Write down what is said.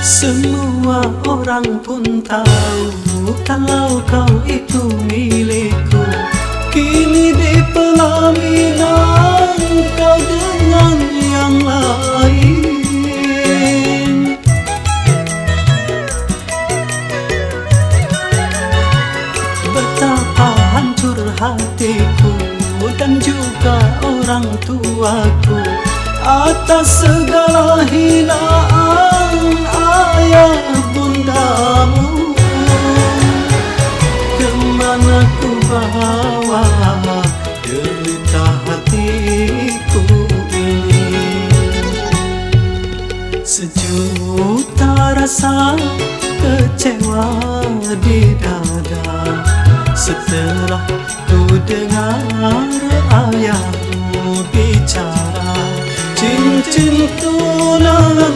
Semua orang pun tahu kalau kau itu milikku. Kini di pelaminan kau dengan yang lain. Betapa hancur hatiku dan juga orang tuaku atas segala hinaan ayah bundamu. Kemana ku bawa derita hatiku ini? Sejuta rasa kecewa di dada setelah ku dengar ayahmu bicara. Cincin tunangan